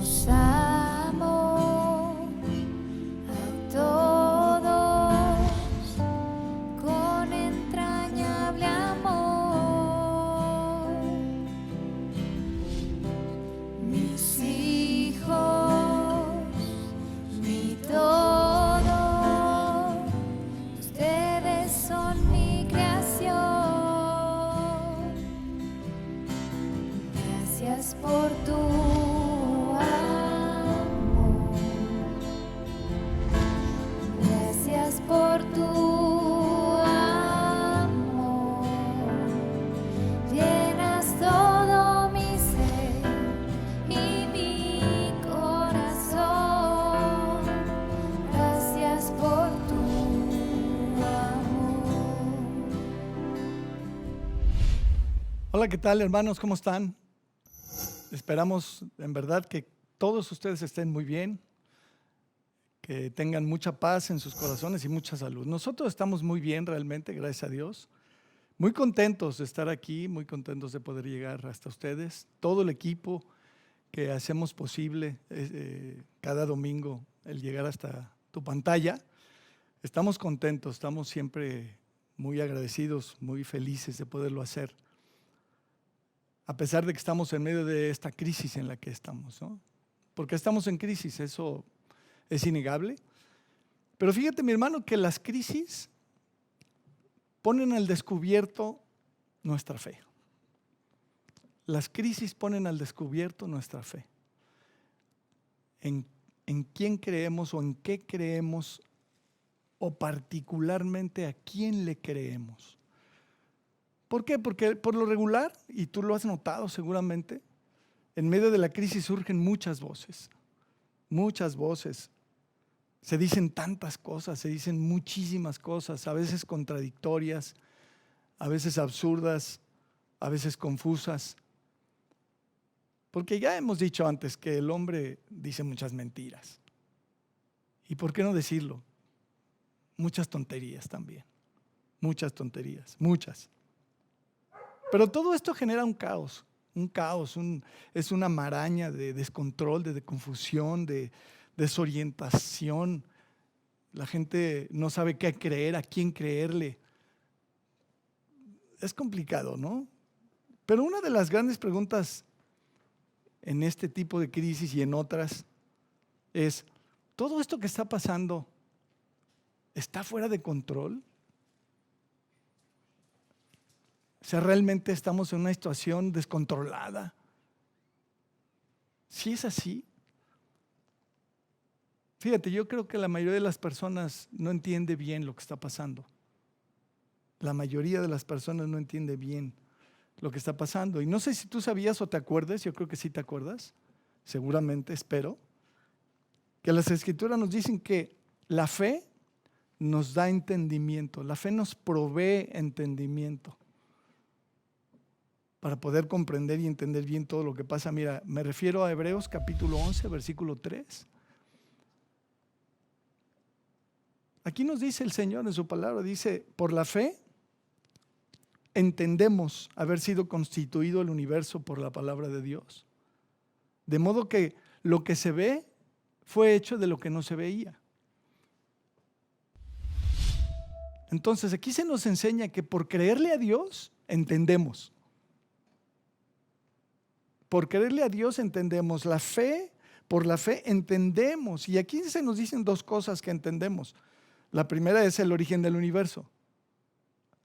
Jesús amó a todos con entrañable amor. Mis hijos, mi todo, ustedes son mi creación. Gracias por tu amor. Gracias por tu amor. Llenas todo mi ser y mi corazón. Gracias por tu amor. Hola, ¿qué tal, hermanos? ¿Cómo están? Esperamos en verdad que todos ustedes estén muy bien, que tengan mucha paz en sus corazones y mucha salud. Nosotros estamos muy bien realmente, gracias a Dios. Muy contentos de estar aquí, muy contentos de poder llegar hasta ustedes. Todo el equipo que hacemos posible cada domingo el llegar hasta tu pantalla. Estamos contentos, estamos siempre muy agradecidos, muy felices de poderlo hacer. A pesar de que estamos en medio de esta crisis en la que estamos, ¿no? Porque estamos en crisis, eso es innegable. Pero fíjate, mi hermano, que las crisis ponen al descubierto nuestra fe. Las crisis ponen al descubierto nuestra fe. En quién creemos o en qué creemos, o particularmente a quién le creemos. ¿Por qué? Porque por lo regular, y tú lo has notado seguramente, en medio de la crisis surgen muchas voces. Muchas voces. Se dicen tantas cosas, se dicen muchísimas cosas, a veces contradictorias, a veces absurdas, a veces confusas. Porque ya hemos dicho antes que el hombre dice muchas mentiras. ¿Y por qué no decirlo? Muchas tonterías también. Muchas tonterías, muchas. Pero todo esto genera un caos, es una maraña de descontrol, de confusión, de desorientación. La gente no sabe qué creer, a quién creerle. Es complicado, ¿no? Pero una de las grandes preguntas en este tipo de crisis y en otras es, ¿todo esto que está pasando está fuera de control? O sea, ¿realmente estamos en una situación descontrolada? Si es así, fíjate, yo creo que la mayoría de las personas no entiende bien lo que está pasando. La mayoría de las personas no entiende bien lo que está pasando. Y no sé si tú sabías o te acuerdas, yo creo que sí te acuerdas, seguramente, espero, que las Escrituras nos dicen que la fe nos da entendimiento, la fe nos provee entendimiento para poder comprender y entender bien todo lo que pasa. Mira, me refiero a Hebreos capítulo 11, versículo 3. Aquí nos dice el Señor en su palabra, dice, por la fe entendemos haber sido constituido el universo por la palabra de Dios. De modo que lo que se ve fue hecho de lo que no se veía. Entonces aquí se nos enseña que por creerle a Dios entendemos. Por creerle a Dios entendemos la fe, por la fe entendemos. Y aquí se nos dicen dos cosas que entendemos. La primera es el origen del universo.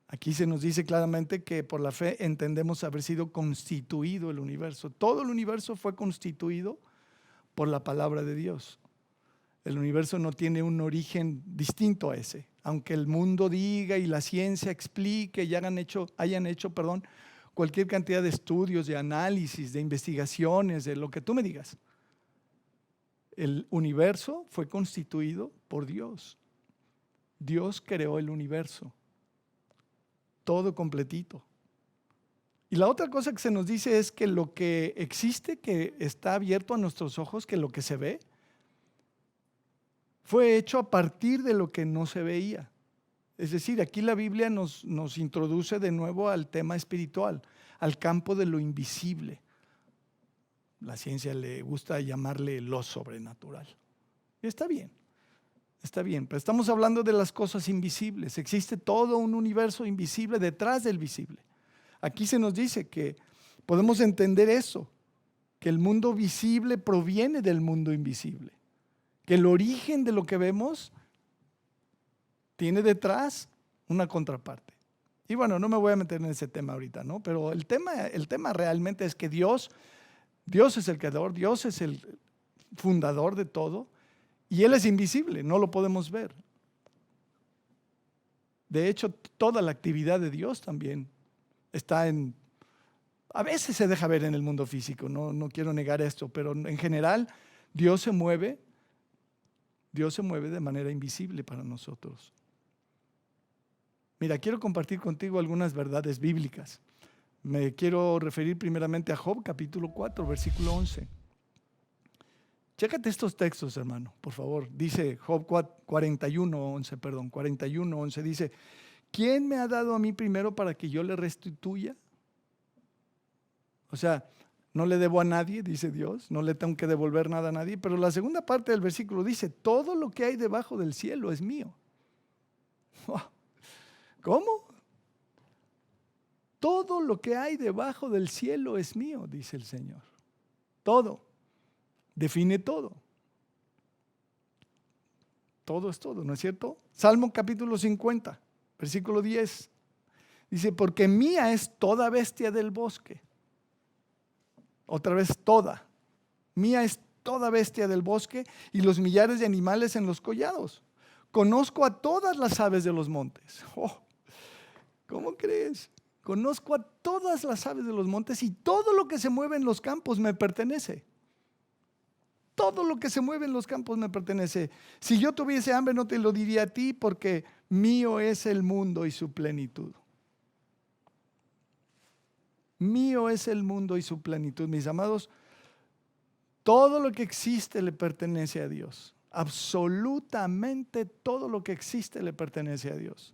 Aquí se nos dice claramente que por la fe entendemos haber sido constituido el universo. Todo el universo fue constituido por la palabra de Dios. El universo no tiene un origen distinto a ese. Aunque el mundo diga y la ciencia explique y hayan hecho cualquier cantidad de estudios, de análisis, de investigaciones, de lo que tú me digas. El universo fue constituido por Dios. Dios creó el universo. Todo completito. Y la otra cosa que se nos dice es que lo que existe, que está abierto a nuestros ojos, que lo que se ve, fue hecho a partir de lo que no se veía. Es decir, aquí la Biblia nos introduce de nuevo al tema espiritual, al campo de lo invisible. La ciencia le gusta llamarle lo sobrenatural. Y está bien, pero estamos hablando de las cosas invisibles. Existe todo un universo invisible detrás del visible. Aquí se nos dice que podemos entender eso, que el mundo visible proviene del mundo invisible, que el origen de lo que vemos tiene detrás una contraparte. Y bueno, no me voy a meter en ese tema ahorita, ¿no? Pero el tema realmente es que Dios es el creador, Dios es el fundador de todo y Él es invisible, no lo podemos ver. De hecho, toda la actividad de Dios también está a veces se deja ver en el mundo físico, no quiero negar esto, pero en general Dios se mueve de manera invisible para nosotros. Mira, quiero compartir contigo algunas verdades bíblicas. Me quiero referir primeramente a Job, capítulo 4, versículo 11. Chécate estos textos, hermano, por favor. Dice Job 41:11, dice, ¿quién me ha dado a mí primero para que yo le restituya? O sea, no le debo a nadie, dice Dios, no le tengo que devolver nada a nadie, pero la segunda parte del versículo dice, todo lo que hay debajo del cielo es mío. ¿Cómo? Todo lo que hay debajo del cielo es mío, dice el Señor. Todo. Define todo. Todo es todo, ¿no es cierto? Salmo capítulo 50, versículo 10. Dice, porque mía es toda bestia del bosque. Otra vez toda. Mía es toda bestia del bosque y los millares de animales en los collados. Conozco a todas las aves de los montes. Oh, ¿cómo crees? Conozco a todas las aves de los montes y todo lo que se mueve en los campos me pertenece. Todo lo que se mueve en los campos me pertenece. Si yo tuviese hambre no te lo diría a ti porque mío es el mundo y su plenitud. Mío es el mundo y su plenitud. Mis amados, todo lo que existe le pertenece a Dios. Absolutamente todo lo que existe le pertenece a Dios.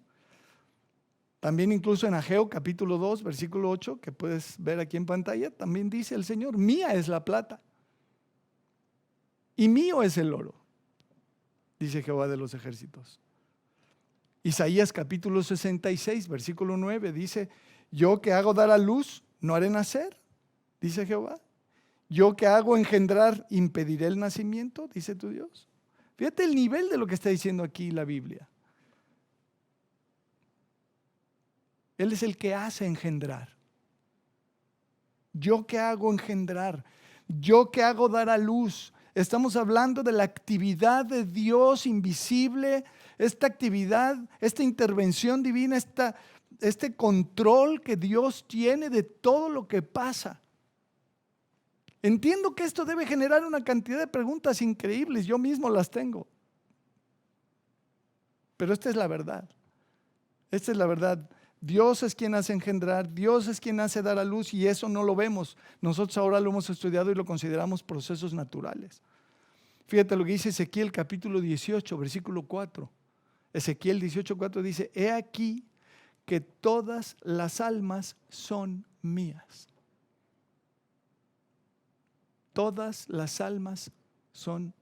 También incluso en Ageo capítulo 2, versículo 8, que puedes ver aquí en pantalla, también dice el Señor, mía es la plata y mío es el oro, dice Jehová de los ejércitos. Isaías capítulo 66, versículo 9, dice, yo que hago dar a luz, no haré nacer, dice Jehová. Yo que hago engendrar, impediré el nacimiento, dice tu Dios. Fíjate el nivel de lo que está diciendo aquí la Biblia. Él es el que hace engendrar. Yo que hago engendrar, yo que hago dar a luz. Estamos hablando de la actividad de Dios invisible, esta actividad, esta intervención divina, este control que Dios tiene de todo lo que pasa. Entiendo que esto debe generar una cantidad de preguntas increíbles, yo mismo las tengo. Pero esta es la verdad. Esta es la verdad. Dios es quien hace engendrar, Dios es quien hace dar a luz y eso no lo vemos. Nosotros ahora lo hemos estudiado y lo consideramos procesos naturales. Fíjate lo que dice Ezequiel capítulo 18, versículo 4. Ezequiel 18:4 dice, he aquí que todas las almas son mías. Todas las almas son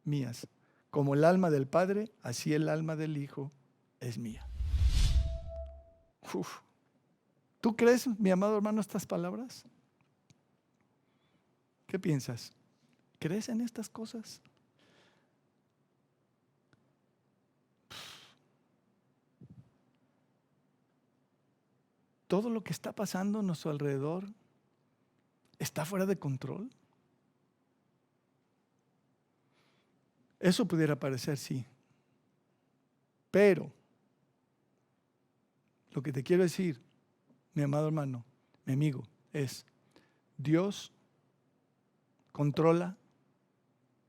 mías. Como el alma del Padre, así el alma del Hijo es mía. Uf. ¿Tú crees, mi amado hermano, estas palabras? ¿Qué piensas? ¿Crees en estas cosas? Todo lo que está pasando a nuestro alrededor está fuera de control. Eso pudiera parecer, sí. Pero lo que te quiero decir, mi amado hermano, mi amigo, es Dios controla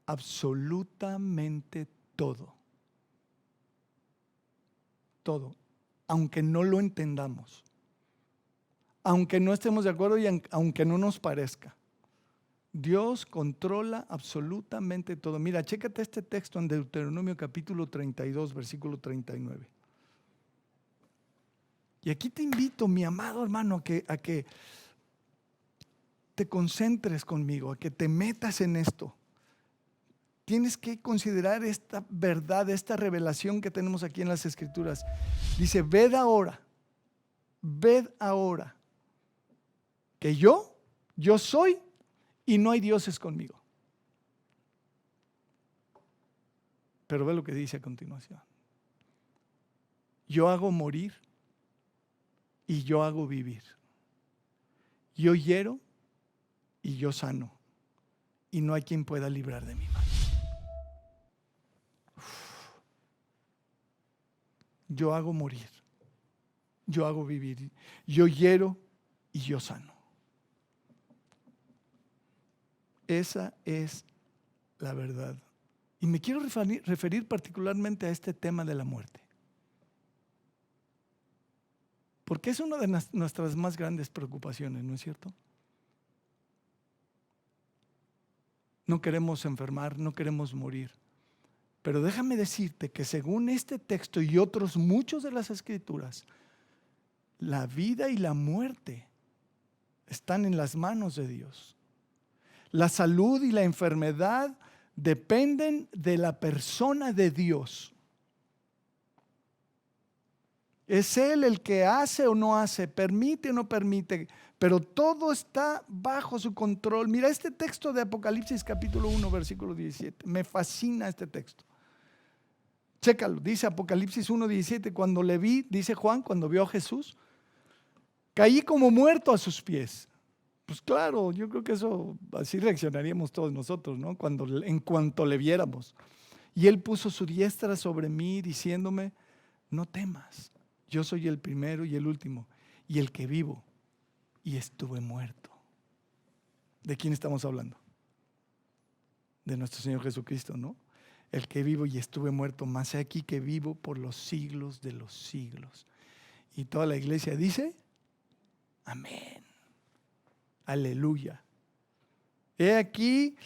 absolutamente todo. Todo, aunque no lo entendamos, aunque no estemos de acuerdo y aunque no nos parezca. Dios controla absolutamente todo. Mira, chécate este texto en Deuteronomio capítulo 32, versículo 39. Y aquí te invito, mi amado hermano, a que te concentres conmigo, a que te metas en esto. Tienes que considerar esta verdad, esta revelación que tenemos aquí en las Escrituras. Dice, ved ahora que yo soy y no hay dioses conmigo. Pero ve lo que dice a continuación. Yo hago morir y yo hago vivir. Yo hiero y yo sano. Y no hay quien pueda librar de mi mano. Yo hago morir. Yo hago vivir. Yo hiero y yo sano. Esa es la verdad. Y me quiero referir particularmente a este tema de la muerte. Porque es una de nuestras más grandes preocupaciones, ¿no es cierto? No queremos enfermar, no queremos morir. Pero déjame decirte que según este texto y otros muchos de las Escrituras, la vida y la muerte están en las manos de Dios. La salud y la enfermedad dependen de la persona de Dios. Es Él el que hace o no hace, permite o no permite, pero todo está bajo su control. Mira este texto de Apocalipsis capítulo 1, versículo 17. Me fascina este texto. Chécalo, dice Apocalipsis 1, 17, cuando le vi, dice Juan, cuando vio a Jesús, caí como muerto a sus pies. Pues claro, yo creo que eso, así reaccionaríamos todos nosotros, ¿no? En cuanto le viéramos. Y Él puso su diestra sobre mí, diciéndome, no temas, yo soy el primero y el último, y el que vivo, y estuve muerto. ¿De quién estamos hablando? De nuestro Señor Jesucristo, ¿no? El que vivo y estuve muerto, mas he aquí que vivo por los siglos de los siglos. Y toda la iglesia dice, amén. Aleluya. He aquí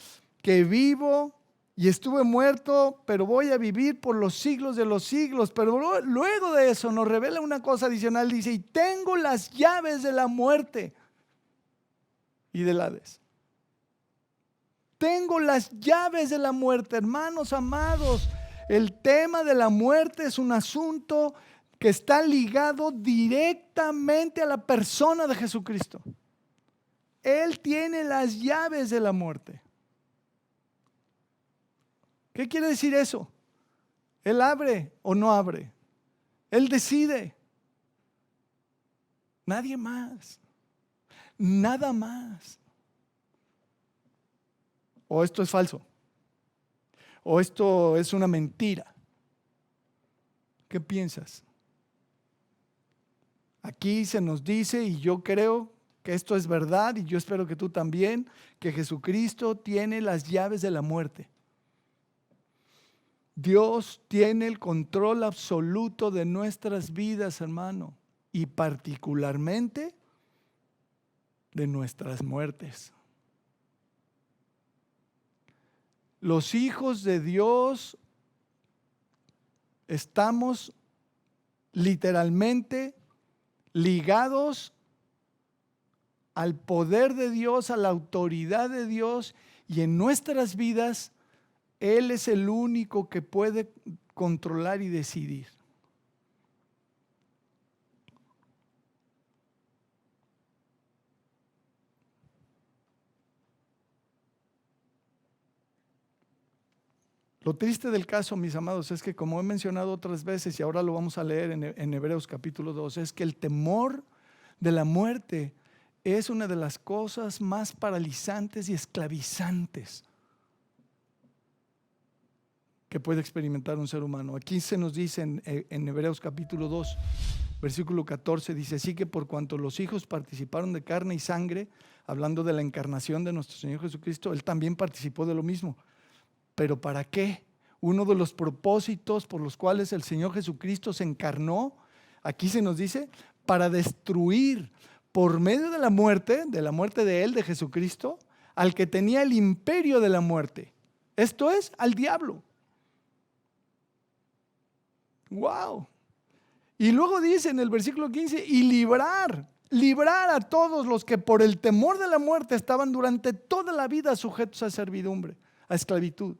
que vivo y estuve muerto, pero voy a vivir por los siglos de los siglos. Pero luego de eso nos revela una cosa adicional. Dice, y tengo las llaves de la muerte y del Hades. Tengo las llaves de la muerte, hermanos amados. El tema de la muerte es un asunto que está ligado directamente a la persona de Jesucristo. Él tiene las llaves de la muerte. ¿Qué quiere decir eso? Él abre o no abre. Él decide. Nadie más. Nada más. O esto es falso. O esto es una mentira. ¿Qué piensas? Aquí se nos dice, y yo creo que esto es verdad, y yo espero que tú también, que Jesucristo tiene las llaves de la muerte. Dios tiene el control absoluto de nuestras vidas, hermano, y particularmente de nuestras muertes. Los hijos de Dios estamos literalmente ligados al poder de Dios, a la autoridad de Dios, y en nuestras vidas Él es el único que puede controlar y decidir. Lo triste del caso, mis amados, es que como he mencionado otras veces y ahora lo vamos a leer en Hebreos capítulo 2, es que el temor de la muerte es una de las cosas más paralizantes y esclavizantes que puede experimentar un ser humano. Aquí se nos dice en Hebreos capítulo 2, versículo 14, dice, así que por cuanto los hijos participaron de carne y sangre, hablando de la encarnación de nuestro Señor Jesucristo, Él también participó de lo mismo. ¿Pero para qué? Uno de los propósitos por los cuales el Señor Jesucristo se encarnó, aquí se nos dice, para destruir por medio de la muerte de Él, de Jesucristo, al que tenía el imperio de la muerte. Esto es, al diablo. ¡Wow! Y luego dice en el versículo 15, y librar librar a todos los que por el temor de la muerte estaban durante toda la vida sujetos a servidumbre, a esclavitud.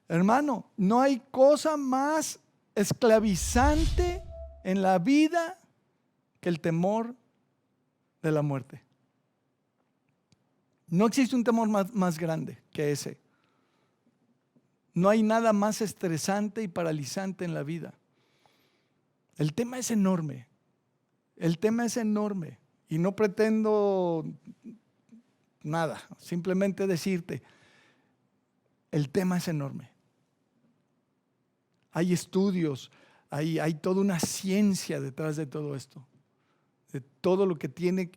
Hermano, no hay cosa más esclavizante en la vida que el temor de la muerte. No existe un temor más grande que ese. No hay nada más estresante y paralizante en la vida. El tema es enorme. El tema es enorme. Y no pretendo nada, simplemente decirte, el tema es enorme. Hay estudios, hay toda una ciencia detrás de todo esto, de todo lo que tiene,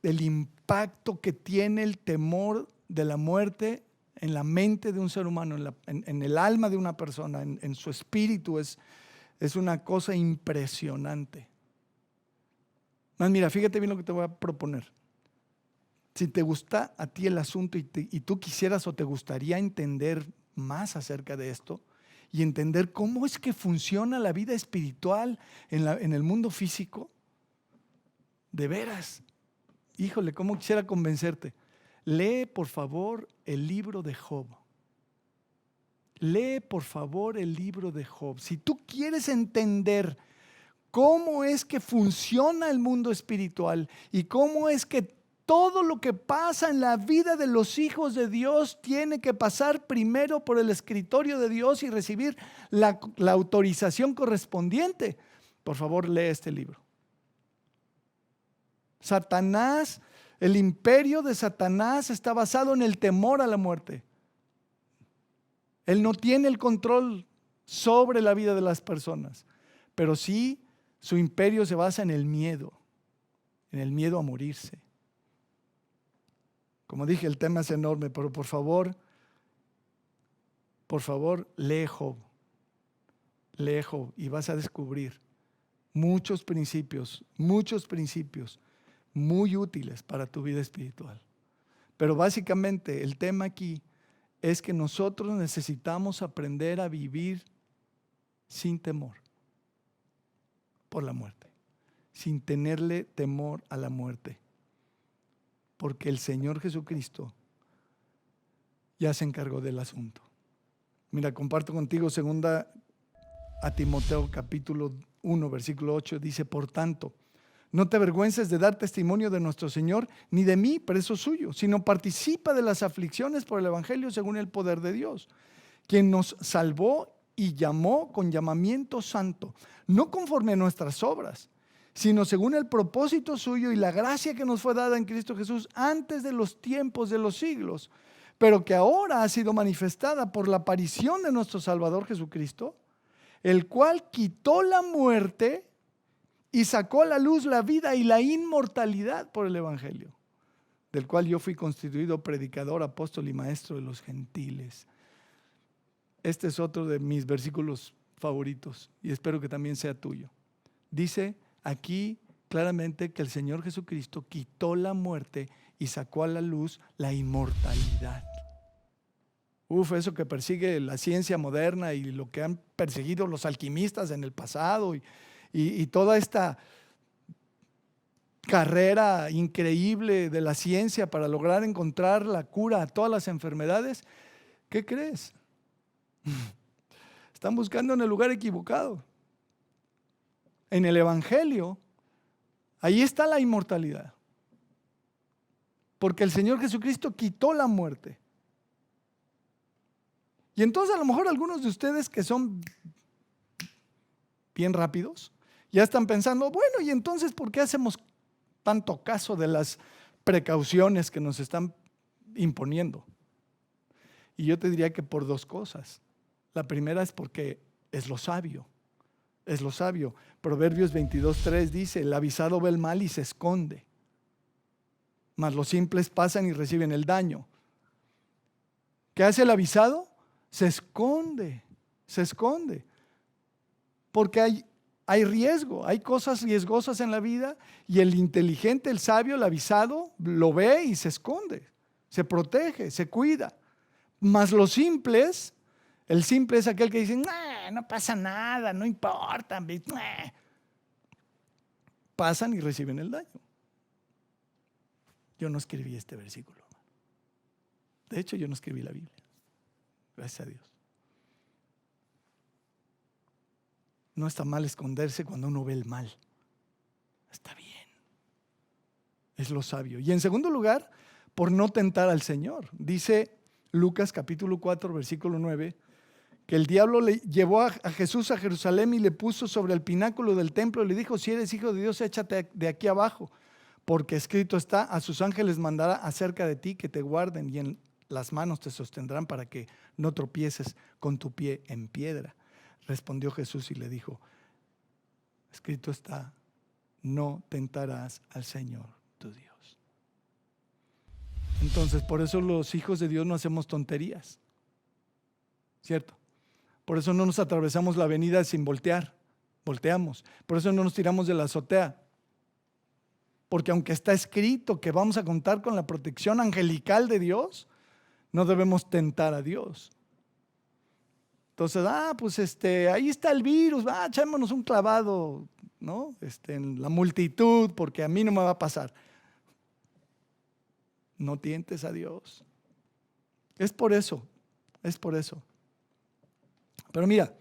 el impacto que tiene el temor de la muerte en la mente de un ser humano, en el alma de una persona, en su espíritu, es una cosa impresionante. Más mira, fíjate bien lo que te voy a proponer. Si te gusta a ti el asunto y tú quisieras o te gustaría entender más acerca de esto y entender cómo es que funciona la vida espiritual en el mundo físico, de veras, híjole, cómo quisiera convencerte. Lee, por favor, el libro de Job. Lee, por favor, el libro de Job. Si tú quieres entender cómo es que funciona el mundo espiritual y cómo es que todo lo que pasa en la vida de los hijos de Dios tiene que pasar primero por el escritorio de Dios y recibir la autorización correspondiente, por favor, lee este libro. Satanás, el imperio de Satanás está basado en el temor a la muerte. Él no tiene el control sobre la vida de las personas, pero sí su imperio se basa en el miedo a morirse. Como dije, el tema es enorme, pero por favor, lee Job y vas a descubrir muchos principios muy útiles para tu vida espiritual. Pero básicamente el tema aquí es que nosotros necesitamos aprender a vivir sin temor por la muerte, sin tenerle temor a la muerte, porque el Señor Jesucristo ya se encargó del asunto. Mira, comparto contigo 2 Timoteo capítulo 1, versículo 8, dice: por tanto, no te avergüences de dar testimonio de nuestro Señor, ni de mí, preso suyo, sino participa de las aflicciones por el Evangelio según el poder de Dios, quien nos salvó y llamó con llamamiento santo, no conforme a nuestras obras, sino según el propósito suyo y la gracia que nos fue dada en Cristo Jesús antes de los tiempos de los siglos, pero que ahora ha sido manifestada por la aparición de nuestro Salvador Jesucristo, el cual quitó la muerte y sacó a la luz la vida y la inmortalidad por el Evangelio, del cual yo fui constituido predicador, apóstol y maestro de los gentiles. Este es otro de mis versículos favoritos y espero que también sea tuyo. Dice aquí claramente que el Señor Jesucristo quitó la muerte y sacó a la luz la inmortalidad. Eso que persigue la ciencia moderna y lo que han perseguido los alquimistas en el pasado y toda esta carrera increíble de la ciencia para lograr encontrar la cura a todas las enfermedades, ¿qué crees? Están buscando en el lugar equivocado. En el Evangelio, ahí está la inmortalidad. Porque el Señor Jesucristo quitó la muerte. Y entonces a lo mejor algunos de ustedes que son bien rápidos, ya están pensando, bueno, ¿y entonces por qué hacemos tanto caso de las precauciones que nos están imponiendo? Y yo te diría que por dos cosas. La primera es porque es lo sabio. Es lo sabio. Proverbios 22:3 dice: el avisado ve el mal y se esconde, mas los simples pasan y reciben el daño. ¿Qué hace el avisado? Se esconde. Porque hay riesgo, hay cosas riesgosas en la vida y el inteligente, el sabio, el avisado lo ve y se esconde, se protege, se cuida. Mas los simples, el simple es aquel que dice: no pasa nada, no importa. pasan y reciben el daño. Yo no escribí este versículo. De hecho, yo no escribí la Biblia. Gracias a Dios. No está mal esconderse cuando uno ve el mal. Está bien. Es lo sabio. Y en segundo lugar, por no tentar al Señor. Dice Lucas capítulo 4, versículo 9, que el diablo le llevó a Jesús a Jerusalén y le puso sobre el pináculo del templo y le dijo: si eres hijo de Dios, échate de aquí abajo, porque escrito está: a sus ángeles mandará acerca de ti que te guarden y en las manos te sostendrán para que no tropieces con tu pie en piedra. Respondió Jesús y le dijo: escrito está, no tentarás al Señor tu Dios. Entonces, por eso los hijos de Dios no hacemos tonterías, ¿cierto? Por eso no nos atravesamos la avenida sin voltear, volteamos. Por eso no nos tiramos de la azotea, porque aunque está escrito que vamos a contar con la protección angelical de Dios, no debemos tentar a Dios. Entonces, pues ahí está el virus, echémonos un clavado, ¿no? En la multitud, porque a mí no me va a pasar. No tientes a Dios. Es por eso. Pero mira,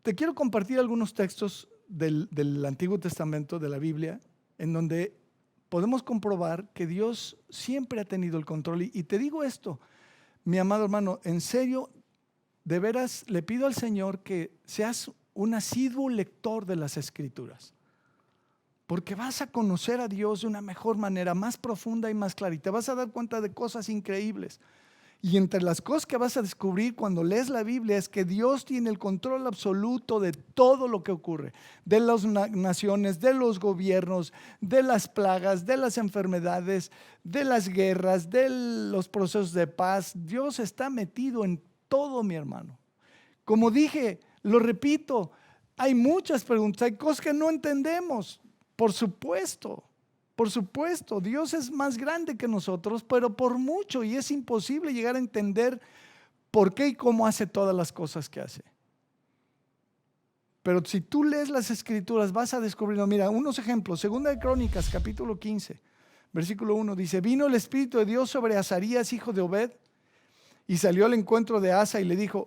te quiero compartir algunos textos del Antiguo Testamento, de la Biblia, en donde podemos comprobar que Dios siempre ha tenido el control. Y te digo esto, mi amado hermano, en serio, de veras le pido al Señor que seas un asiduo lector de las Escrituras, porque vas a conocer a Dios de una mejor manera, más profunda y más clara, y te vas a dar cuenta de cosas increíbles. Y entre las cosas que vas a descubrir cuando lees la Biblia es que Dios tiene el control absoluto de todo lo que ocurre, de las naciones, de los gobiernos, de las plagas, de las enfermedades, de las guerras, de los procesos de paz. Dios está metido en todo, mi hermano. Como dije, lo repito, hay muchas preguntas, hay cosas que no entendemos. Por supuesto, Dios es más grande que nosotros, pero por mucho, y es imposible llegar a entender por qué y cómo hace todas las cosas que hace. Pero si tú lees las Escrituras vas a descubrirlo. Mira, unos ejemplos. Segunda de Crónicas, capítulo 15, versículo 1, dice: vino el Espíritu de Dios sobre Azarías, hijo de Obed, y salió al encuentro de Asa y le dijo: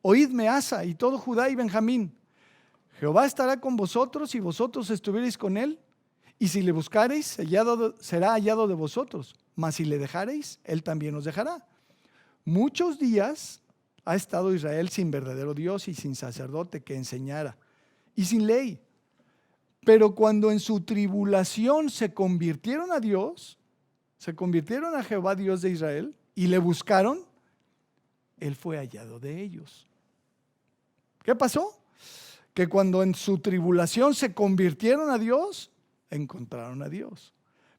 oídme, Asa, y todo Judá y Benjamín, Jehová estará con vosotros y vosotros estuviereis con él, y si le buscareis, será hallado de vosotros, mas si le dejareis, él también os dejará. Muchos días ha estado Israel sin verdadero Dios y sin sacerdote que enseñara, y sin ley. Pero cuando en su tribulación se convirtieron a Dios, se convirtieron a Jehová Dios de Israel, y le buscaron, él fue hallado de ellos. ¿Qué pasó? Que cuando en su tribulación se convirtieron a Dios, encontraron a Dios.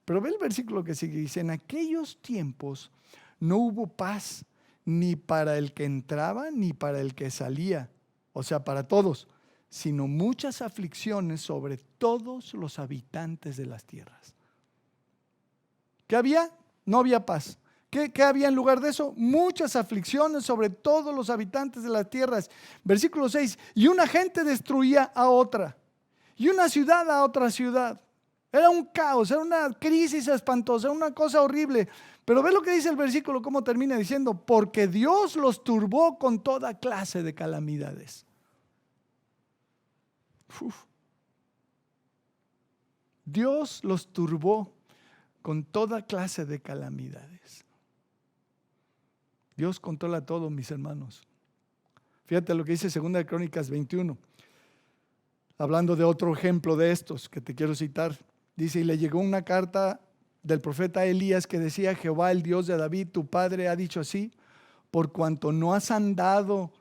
Pero ve el versículo que sigue, dice: en aquellos tiempos no hubo paz ni para el que entraba ni para el que salía, o sea, para todos, sino muchas aflicciones sobre todos los habitantes de las tierras. ¿Qué había? No había paz. ¿Qué había en lugar de eso? Muchas aflicciones sobre todos los habitantes de las tierras. Versículo 6, y una gente destruía a otra, y una ciudad a otra ciudad. Era un caos, era una crisis espantosa, una cosa horrible. Pero ve lo que dice el versículo, cómo termina diciendo: porque Dios los turbó con toda clase de calamidades. Dios los turbó con toda clase de calamidades. Dios controla todo, mis hermanos. Fíjate lo que dice 2 de Crónicas 21, hablando de otro ejemplo de estos que te quiero citar. Dice: y le llegó una carta del profeta Elías que decía: Jehová, el Dios de David, tu padre, ha dicho así: por cuanto no has andado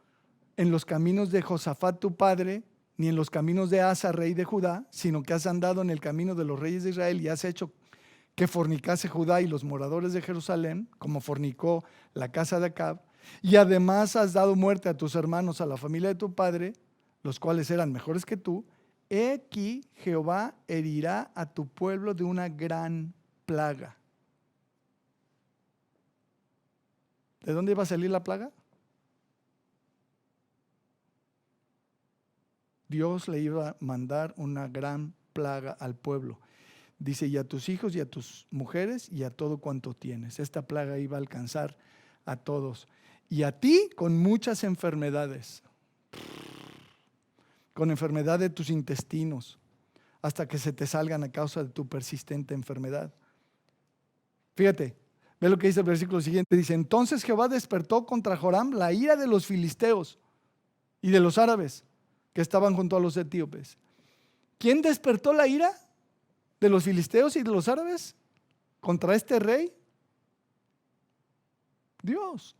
en los caminos de Josafat tu padre, ni en los caminos de Asa, rey de Judá, sino que has andado en el camino de los reyes de Israel y has hecho que fornicase Judá y los moradores de Jerusalén, como fornicó la casa de Acab, y además has dado muerte a tus hermanos, a la familia de tu padre, los cuales eran mejores que tú. He aquí, Jehová herirá a tu pueblo de una gran plaga. ¿De, ¿De dónde iba a salir la plaga? Dios le iba a mandar una gran plaga al pueblo. Dice, y a tus hijos y a tus mujeres y a todo cuanto tienes. Esta plaga iba a alcanzar a todos. Y a ti con muchas enfermedades. Con enfermedad de tus intestinos, hasta que se te salgan a causa de tu persistente enfermedad. Fíjate, ve lo que dice el versículo siguiente. Dice, entonces Jehová despertó contra Joram la ira de los filisteos y de los árabes que estaban junto a los etíopes. ¿Quién despertó la ira de los filisteos y de los árabes contra este rey? Dios.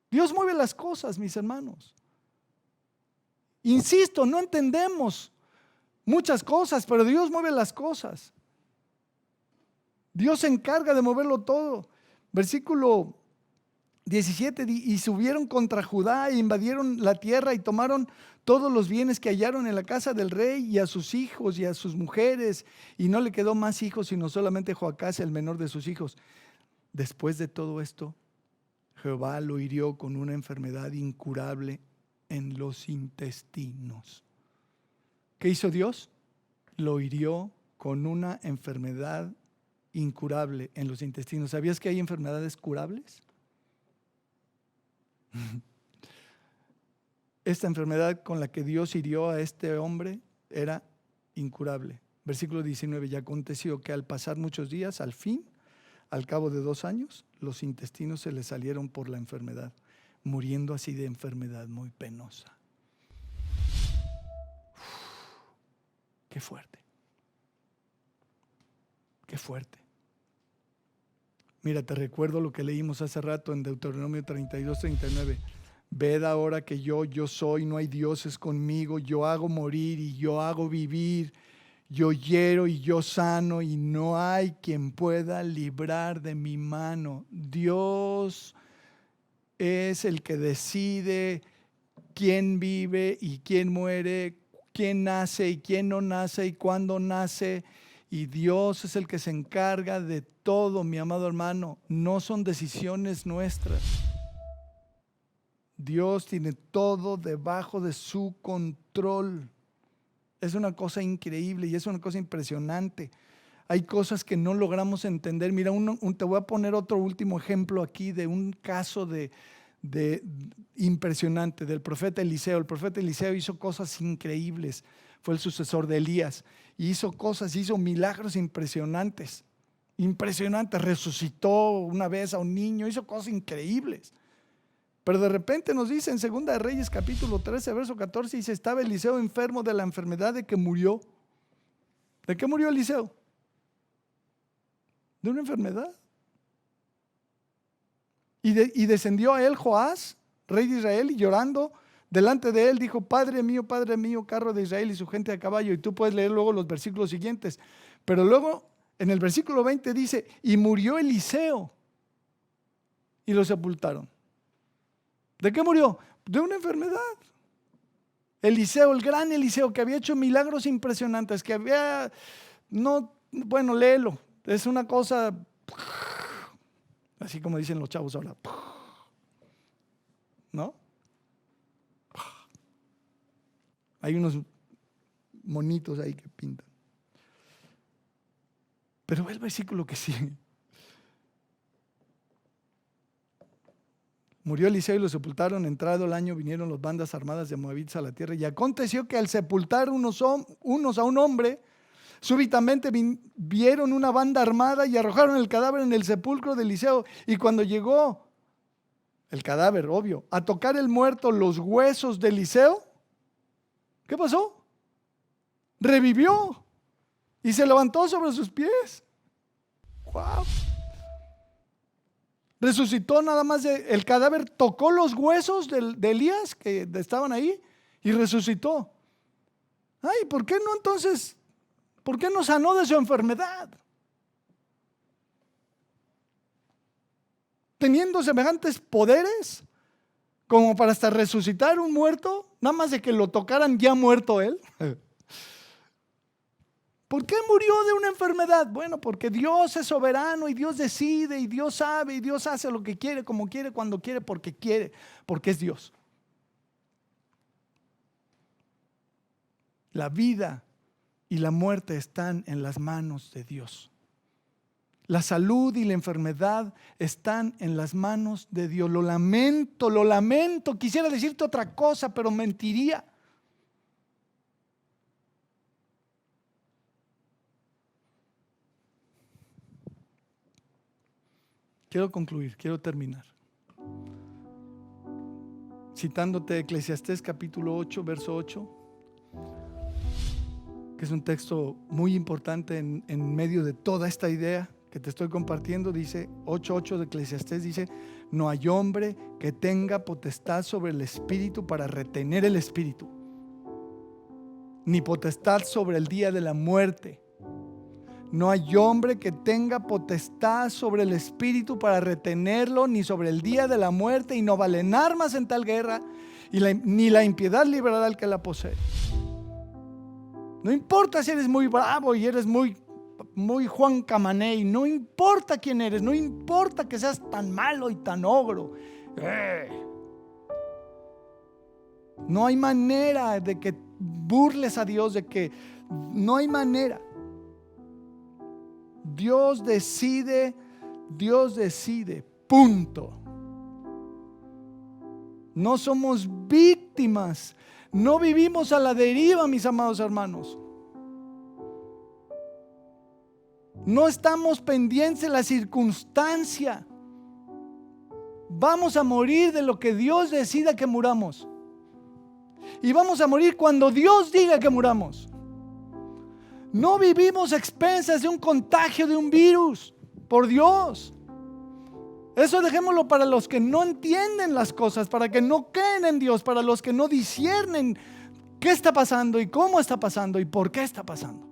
Dios mueve las cosas, mis hermanos. Insisto, no entendemos muchas cosas, pero Dios mueve las cosas. Dios se encarga de moverlo todo. Versículo 17, y subieron contra Judá e invadieron la tierra y tomaron todos los bienes que hallaron en la casa del rey y a sus hijos y a sus mujeres. Y no le quedó más hijos, sino solamente Joacás, el menor de sus hijos. Después de todo esto, Jehová lo hirió con una enfermedad incurable en los intestinos. ¿Qué hizo Dios? Lo hirió con una enfermedad incurable en los intestinos. ¿Sabías que hay enfermedades curables? Esta enfermedad con la que Dios hirió a este hombre era incurable. Versículo 19, y aconteció que al pasar muchos días, al fin, al cabo de 2 años, los intestinos se le salieron por la enfermedad, muriendo así de enfermedad muy penosa. Qué fuerte. Qué fuerte. Mira, te recuerdo lo que leímos hace rato en Deuteronomio 32, 39. Ved ahora que yo soy, no hay dioses conmigo, yo hago morir y yo hago vivir, yo hiero y yo sano y no hay quien pueda librar de mi mano. Dios es el que decide quién vive y quién muere, quién nace y quién no nace y cuándo nace. Y Dios es el que se encarga de todo, mi amado hermano. No son decisiones nuestras. Dios tiene todo debajo de su control. Es una cosa increíble y es una cosa impresionante. Hay cosas que no logramos entender. Mira, te voy a poner otro último ejemplo aquí de un caso de impresionante del profeta Eliseo. El profeta Eliseo hizo cosas increíbles. Fue el sucesor de Elías. Y hizo milagros impresionantes. Impresionantes. Resucitó una vez a un niño. Hizo cosas increíbles. Pero de repente nos dice en 2 de Reyes capítulo 13, verso 14, dice, estaba Eliseo enfermo de la enfermedad de que murió. ¿De qué murió Eliseo? De una enfermedad. Y descendió a él Joás, rey de Israel, y llorando delante de él dijo, Padre mío, carro de Israel y su gente a caballo. Y tú puedes leer luego los versículos siguientes. Pero luego en el versículo 20 dice, y murió Eliseo y lo sepultaron. ¿De qué murió? De una enfermedad. Eliseo, el gran Eliseo, que había hecho milagros impresionantes, que había, léelo, es una cosa, así como dicen los chavos ahora, ¿no? Hay unos monitos ahí que pintan. Pero ve el versículo que sigue. Murió Eliseo y lo sepultaron. Entrado el año vinieron las bandas armadas de moabitas a la tierra. Y aconteció que al sepultar unos a un hombre, súbitamente vieron una banda armada y arrojaron el cadáver en el sepulcro de Eliseo. Y cuando llegó el cadáver, obvio, a tocar el muerto los huesos de Eliseo, ¿qué pasó? Revivió y se levantó sobre sus pies. ¡Wow! Resucitó nada más, el cadáver tocó los huesos de Elías que estaban ahí y resucitó. Ay, ¿por qué no entonces? ¿Por qué no sanó de su enfermedad? Teniendo semejantes poderes como para hasta resucitar un muerto, nada más de que lo tocaran ya muerto él. ¿Por qué murió de una enfermedad? Bueno, porque Dios es soberano y Dios decide y Dios sabe y Dios hace lo que quiere, como quiere, cuando quiere, porque es Dios. La vida y la muerte están en las manos de Dios. La salud y la enfermedad están en las manos de Dios. Lo lamento. Quisiera decirte otra cosa, pero mentiría. Quiero concluir, quiero terminar. Citándote Eclesiastés capítulo 8, verso 8, que es un texto muy importante en medio de toda esta idea que te estoy compartiendo. Dice 8:8 de Eclesiastés, dice: no hay hombre que tenga potestad sobre el espíritu para retener el espíritu, ni potestad sobre el día de la muerte. No hay hombre que tenga potestad sobre el espíritu para retenerlo, ni sobre el día de la muerte, y no valen armas en tal guerra, ni la impiedad librará al que la posee. No importa si eres muy bravo y eres muy Juan Camaney, no importa quién eres, no importa que seas tan malo y tan ogro. No hay manera de que burles a Dios, no hay manera. Dios decide, punto. No somos víctimas, no vivimos a la deriva, mis amados hermanos. No estamos pendientes de la circunstancia. Vamos a morir de lo que Dios decida que muramos. Y vamos a morir cuando Dios diga que muramos. No vivimos a expensas de un contagio de un virus, por Dios. Eso dejémoslo para los que no entienden las cosas, para que no creen en Dios, para los que no disciernen qué está pasando y cómo está pasando y por qué está pasando.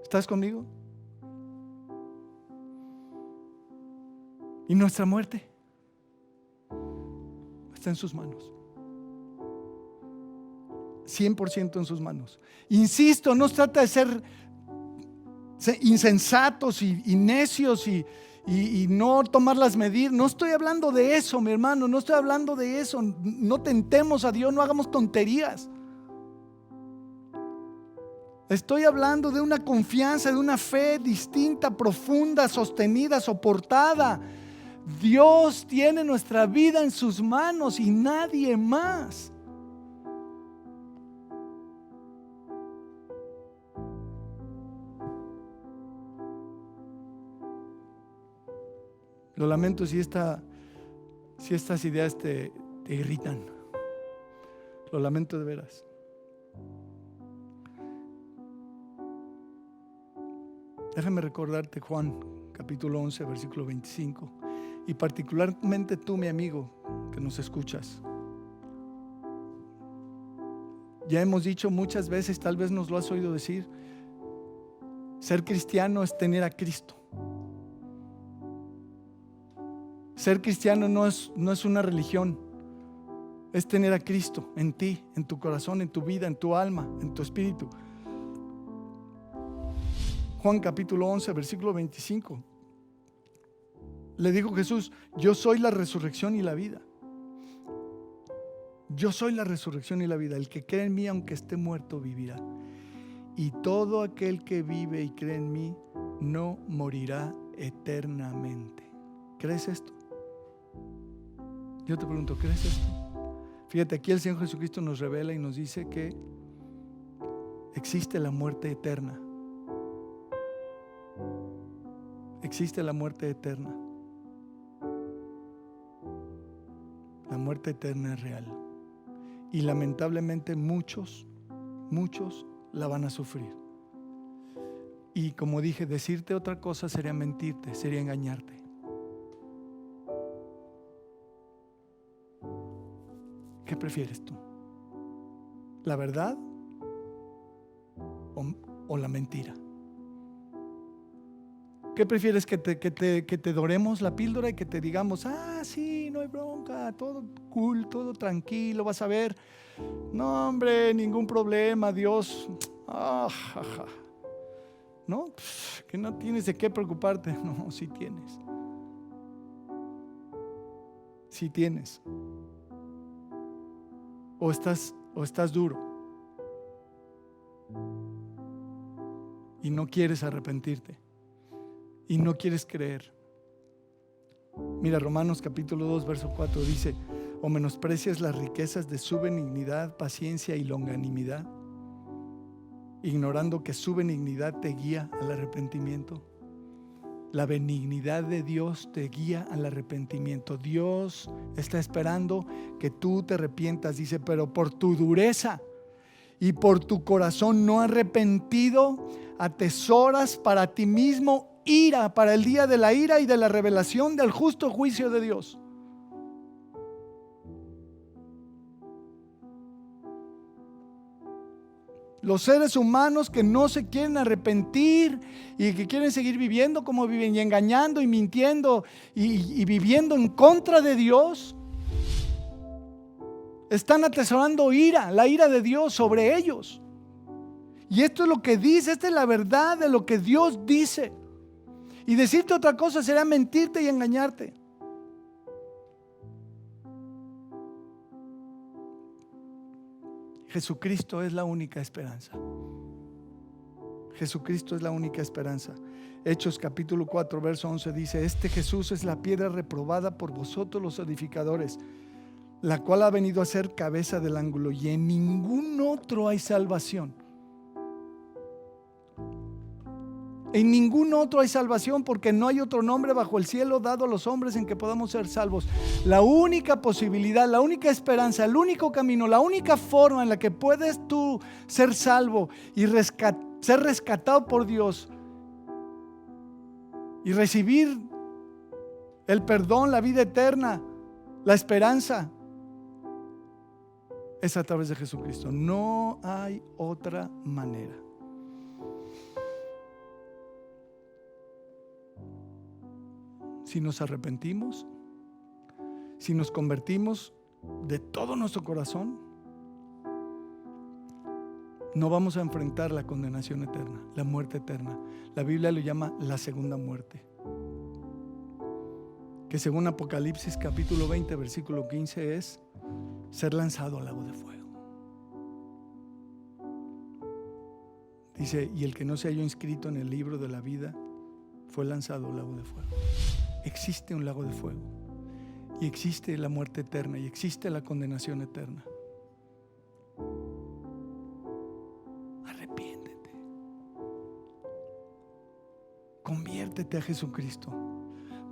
¿Estás conmigo? Y nuestra muerte está en sus manos. 100% en sus manos. Insisto, no se trata de ser insensatos y necios y no tomar las medidas. No estoy hablando de eso, mi hermano, no estoy hablando de eso. No tentemos a Dios, no hagamos tonterías. Estoy hablando de una confianza, de una fe distinta, profunda, sostenida, soportada. Dios tiene nuestra vida en sus manos y nadie más. Lo lamento si estas ideas te irritan. Lo lamento de veras. Déjame recordarte Juan capítulo 11 versículo 25, y particularmente tú, mi amigo, que nos escuchas. Ya hemos dicho muchas veces, tal vez nos lo has oído decir, ser cristiano es tener a Cristo. Ser cristiano no es una religión, es tener a Cristo en ti, en tu corazón, en tu vida, en tu alma, en tu espíritu. Juan capítulo 11 versículo 25. Le dijo Jesús: yo soy la resurrección y la vida. Yo soy la resurrección y la vida. El que cree en mí, aunque esté muerto, vivirá. Y todo aquel que vive y cree en mí no morirá eternamente. ¿Crees esto? Yo te pregunto, ¿crees esto? Fíjate, aquí el Señor Jesucristo nos revela y nos dice que existe la muerte eterna. Existe la muerte eterna. La muerte eterna es real. Y lamentablemente muchos la van a sufrir. Y como dije, decirte otra cosa sería mentirte, sería engañarte. ¿Qué prefieres tú? ¿La verdad o la mentira? ¿Qué prefieres? ¿Que te doremos la píldora y que te digamos: sí, no hay bronca, todo cool, todo tranquilo, vas a ver, no hombre, ningún problema, Dios, no, que no tienes de qué preocuparte? No, sí tienes. Sí tienes. o estás duro y no quieres arrepentirte y no quieres creer. Mira, Romanos capítulo 2, verso 4 dice: o menosprecias las riquezas de su benignidad, paciencia y longanimidad, ignorando que su benignidad te guía al arrepentimiento. La benignidad de Dios te guía al arrepentimiento. Dios está esperando que tú te arrepientas. Dice: pero por tu dureza y por tu corazón no arrepentido, atesoras para ti mismo ira para el día de la ira y de la revelación del justo juicio de Dios. Los seres humanos que no se quieren arrepentir y que quieren seguir viviendo como viven, y engañando y mintiendo y viviendo en contra de Dios, están atesorando ira, la ira de Dios sobre ellos. Y esto es lo que dice, esta es la verdad de lo que Dios dice. Y decirte otra cosa será mentirte y engañarte. Jesucristo es la única esperanza. Jesucristo es la única esperanza. Hechos capítulo 4, verso 11 dice: este Jesús es la piedra reprobada por vosotros los edificadores, la cual ha venido a ser cabeza del ángulo, y en ningún otro hay salvación. En ningún otro hay salvación, porque no hay otro nombre bajo el cielo dado a los hombres en que podamos ser salvos. La única posibilidad, la única esperanza, el único camino, la única forma en la que puedes tú ser salvo y ser rescatado por Dios y recibir el perdón, la vida eterna, la esperanza, es a través de Jesucristo. No hay otra manera. Si nos arrepentimos, si nos convertimos de todo nuestro corazón, no vamos a enfrentar la condenación eterna, la muerte eterna. La Biblia lo llama la segunda muerte, que según Apocalipsis capítulo 20, versículo 15 es ser lanzado al lago de fuego. Dice: y el que no se halló inscrito en el libro de la vida fue lanzado al lago de fuego. Existe un lago de fuego, y existe la muerte eterna, y existe la condenación eterna. Arrepiéntete, conviértete a Jesucristo,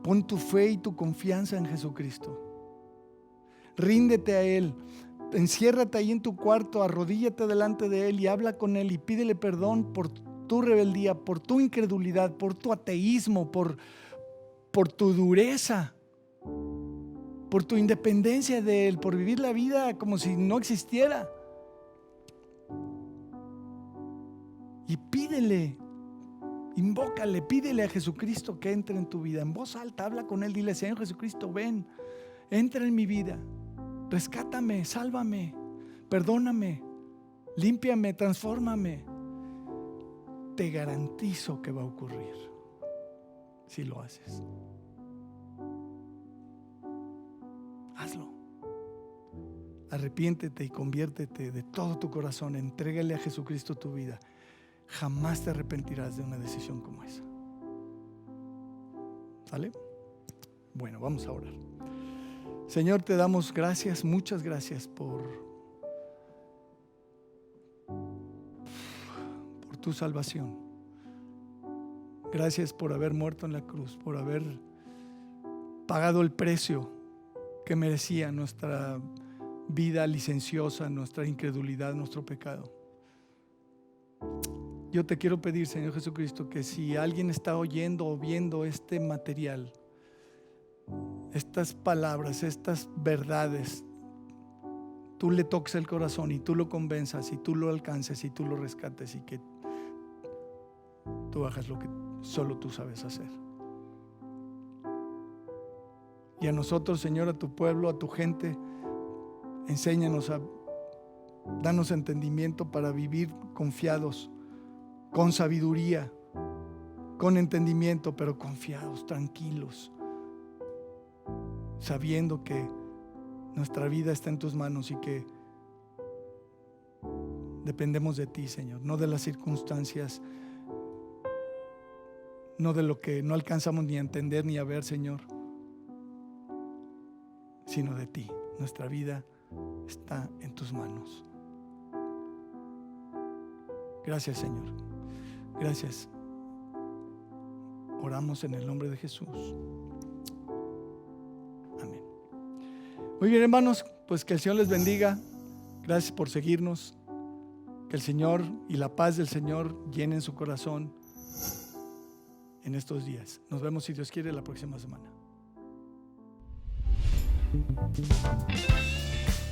pon tu fe y tu confianza en Jesucristo, ríndete a Él, enciérrate ahí en tu cuarto, arrodíllate delante de Él y habla con Él y pídele perdón por tu rebeldía, por tu incredulidad, por tu ateísmo, por tu dureza, por tu independencia de Él, por vivir la vida como si no existiera. Y pídele, invócale, pídele a Jesucristo que entre en tu vida. En voz alta, habla con Él, dile: Señor Jesucristo, ven, entra en mi vida, rescátame, sálvame, perdóname, límpiame, transfórmame. Te garantizo que va a ocurrir si lo haces. Hazlo. Arrepiéntete y conviértete de todo tu corazón. Entrégale a Jesucristo tu vida. Jamás te arrepentirás de una decisión como esa. ¿Sale? Bueno, vamos a orar. Señor, te damos gracias, muchas gracias por tu salvación. Gracias por haber muerto en la cruz, por haber pagado el precio que merecía nuestra vida licenciosa, nuestra incredulidad, nuestro pecado. Yo te quiero pedir, Señor Jesucristo, que si alguien está oyendo o viendo este material, estas palabras, estas verdades, tú le toques el corazón y tú lo convenzas y tú lo alcances y tú lo rescates, y que tú hagas lo que solo tú sabes hacer. Y a nosotros, Señor, a tu pueblo, a tu gente, enséñanos danos entendimiento para vivir confiados, con sabiduría, con entendimiento, pero confiados, tranquilos, sabiendo que nuestra vida está en tus manos y que Dependemos de ti, Señor, no de las circunstancias, no de lo que no alcanzamos ni a entender ni a ver, Señor, sino de ti. Nuestra vida está en tus manos. Gracias, Señor. Gracias. Oramos en el nombre de Jesús. Amén. Muy bien, hermanos, pues que el Señor les bendiga. Gracias por seguirnos. Que el Señor y la paz del Señor llenen su corazón en estos días. Nos vemos, si Dios quiere, la próxima semana.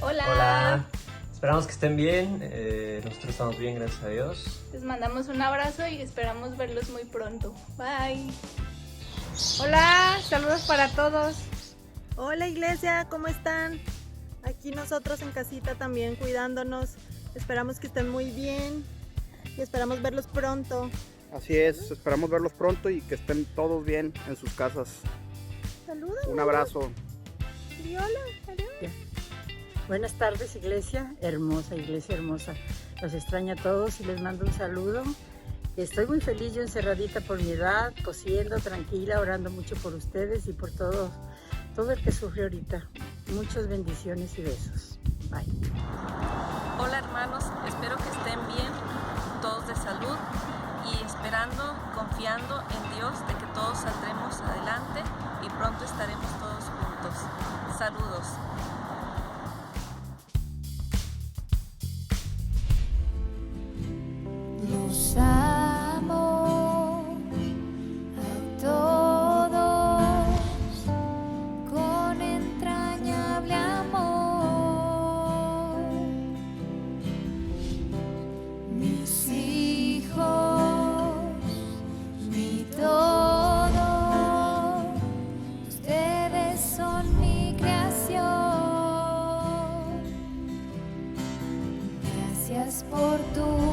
Hola. Hola, esperamos que estén bien, nosotros estamos bien, gracias a Dios. Les mandamos un abrazo y esperamos verlos muy pronto. Bye. Hola, saludos para todos. Hola iglesia, ¿cómo están? Aquí nosotros en casita también cuidándonos. Esperamos que estén muy bien y esperamos verlos pronto. Así es, esperamos verlos pronto y que estén todos bien en sus casas. Saludos. Un abrazo. Y hola, adiós. Buenas tardes, iglesia hermosa. Los extraño a todos y les mando un saludo. Estoy muy feliz, yo encerradita por mi edad, cosiendo, tranquila, orando mucho por ustedes y por todo el que sufre ahorita. Muchas bendiciones y besos. Bye. Hola hermanos, espero que estén bien, todos de salud y esperando, confiando en Dios de que todos saldremos adelante y pronto estaremos todos juntos. Saludos. Los amo a todos con entrañable amor. Mis hijos, mi todo, ustedes son mi creación. Gracias por tu